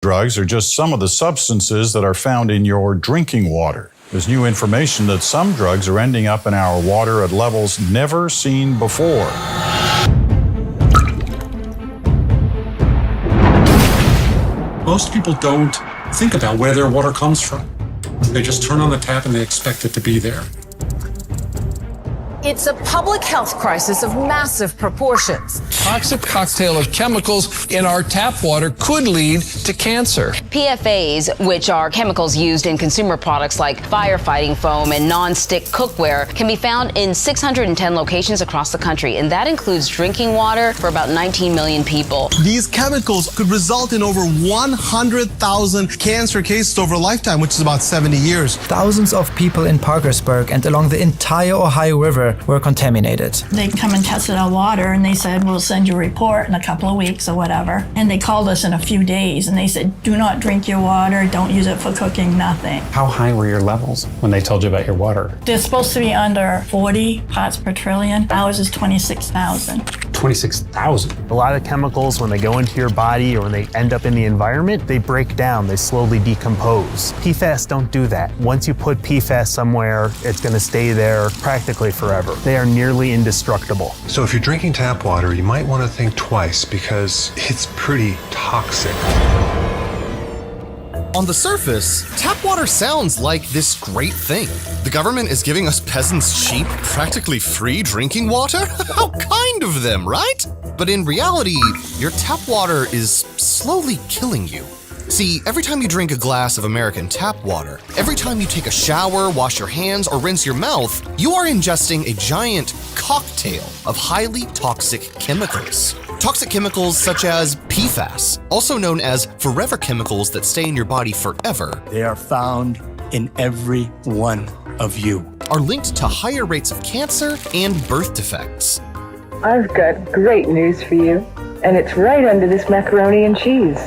Drugs are just some of the substances that are found in your drinking water. There's new information that some drugs are ending up in our water at levels never seen before. Most people don't think about where their water comes from. They just turn on the tap and they expect it to be there. It's a public health crisis of massive proportions. Toxic cocktail of chemicals in our tap water could lead to cancer. PFAS, which are chemicals used in consumer products like firefighting foam and non-stick cookware, can be found in 610 locations across the country, and that includes drinking water for about 19 million people. These chemicals could result in over 100,000 cancer cases over a lifetime, which is about 70 years. Thousands of people in Parkersburg and along the entire Ohio River were contaminated. They come and tested our water and they said, we'll send you a report in a couple of weeks or whatever. And they called us in a few days and they said, do not drink your water, don't use it for cooking, nothing. How high were your levels when they told you about your water? They're supposed to be under 40 parts per trillion. Ours is 26,000. 26,000? A lot of chemicals, when they go into your body or when they end up in the environment, they break down, they slowly decompose. PFAS don't do that. Once you put PFAS somewhere, it's going to stay there practically forever. They are nearly indestructible. So if you're drinking tap water, you might want to think twice because it's pretty toxic. On the surface, tap water sounds like this great thing. The government is giving us peasants cheap, practically free drinking water? How kind of them, right? But in reality, your tap water is slowly killing you. See, every time you drink a glass of American tap water, every time you take a shower, wash your hands, or rinse your mouth, you are ingesting a giant cocktail of highly toxic chemicals. Toxic chemicals such as PFAS, also known as forever chemicals that stay in your body forever. They are found in every one of you. Are linked to higher rates of cancer and birth defects. I've got great news for you, and it's right under this macaroni and cheese.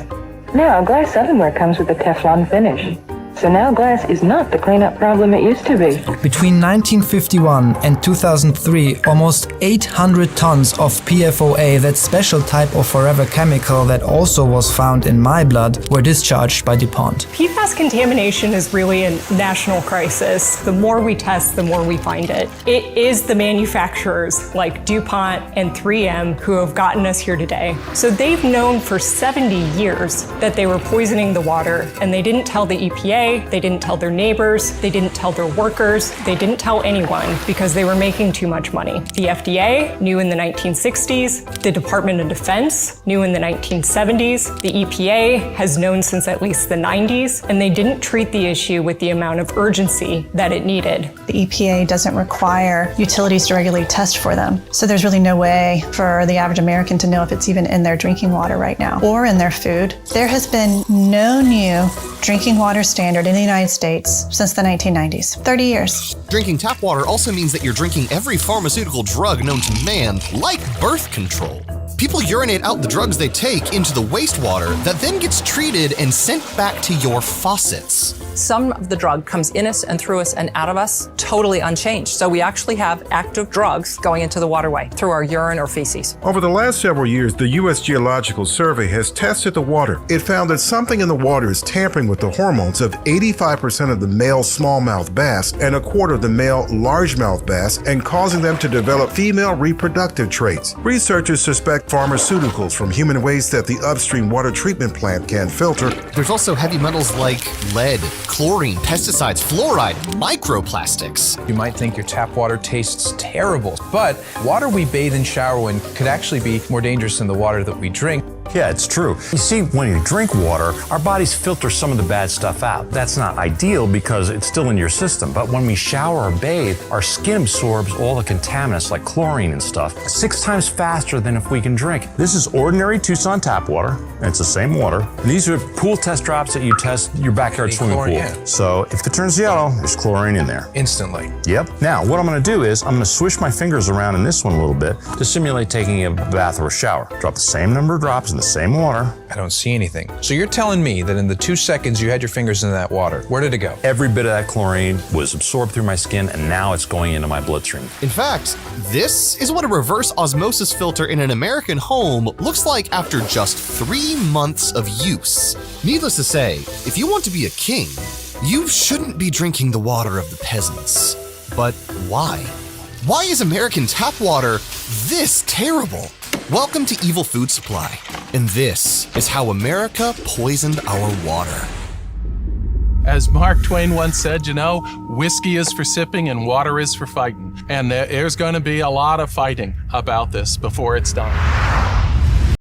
Now, glass ovenware comes with a Teflon finish. So now glass is not the cleanup problem it used to be. Between 1951 and 2003, almost 800 tons of PFOA, that special type of forever chemical that also was found in my blood, were discharged by DuPont. PFAS contamination is really a national crisis. The more we test, the more we find it. It is the manufacturers like DuPont and 3M who have gotten us here today. So they've known for 70 years that they were poisoning the water, and they didn't tell the EPA, they didn't tell their neighbors, they didn't tell their workers, they didn't tell anyone because they were making too much money. The FDA knew in the 1960s, the Department of Defense knew in the 1970s, the EPA has known since at least the 90s, and they didn't treat the issue with the amount of urgency that it needed. The EPA doesn't require utilities to regularly test for them, so there's really no way for the average American to know if it's even in their drinking water right now or in their food. There has been no new drinking water standard in the United States since the 1990s, 30 years. Drinking tap water also means that you're drinking every pharmaceutical drug known to man, like birth control. People urinate out the drugs they take into the wastewater that then gets treated and sent back to your faucets. Some of the drug comes in us and through us and out of us totally unchanged. So we actually have active drugs going into the waterway through our urine or feces. Over the last several years, the U.S. Geological Survey has tested the water. It found that something in the water is tampering with the hormones of 85% of the male smallmouth bass and a quarter of the male largemouth bass and causing them to develop female reproductive traits. Researchers suspect pharmaceuticals from human waste that the upstream water treatment plant can filter. There's also heavy metals like lead, chlorine, pesticides, fluoride, microplastics. You might think your tap water tastes terrible, but water we bathe and shower in could actually be more dangerous than the water that we drink. Yeah, it's true. You see, when you drink water, our bodies filter some of the bad stuff out. That's not ideal because it's still in your system, but when we shower or bathe, our skin absorbs all the contaminants like chlorine and stuff 6 times faster than if we can drink. This is ordinary Tucson tap water, and it's the same water. And these are pool test drops that you test your backyard swimming pool. Yeah. So if it turns yellow, there's chlorine in there. Instantly. Yep. Now, what I'm gonna do is I'm gonna swish my fingers around in this one a little bit to simulate taking a bath or a shower. Drop the same number of drops in the same water. I don't see anything. So you're telling me that in the 2 seconds you had your fingers in that water, where did it go? Every bit of that chlorine was absorbed through my skin, and now it's going into my bloodstream. In fact, this is what a reverse osmosis filter in an American home looks like after just 3 months of use. Needless to say, if you want to be a king, you shouldn't be drinking the water of the peasants. But why? Why is American tap water this terrible? Welcome to Evil Food Supply, and this is how America poisoned our water. As Mark Twain once said, whiskey is for sipping and water is for fighting. And there's going to be a lot of fighting about this before it's done.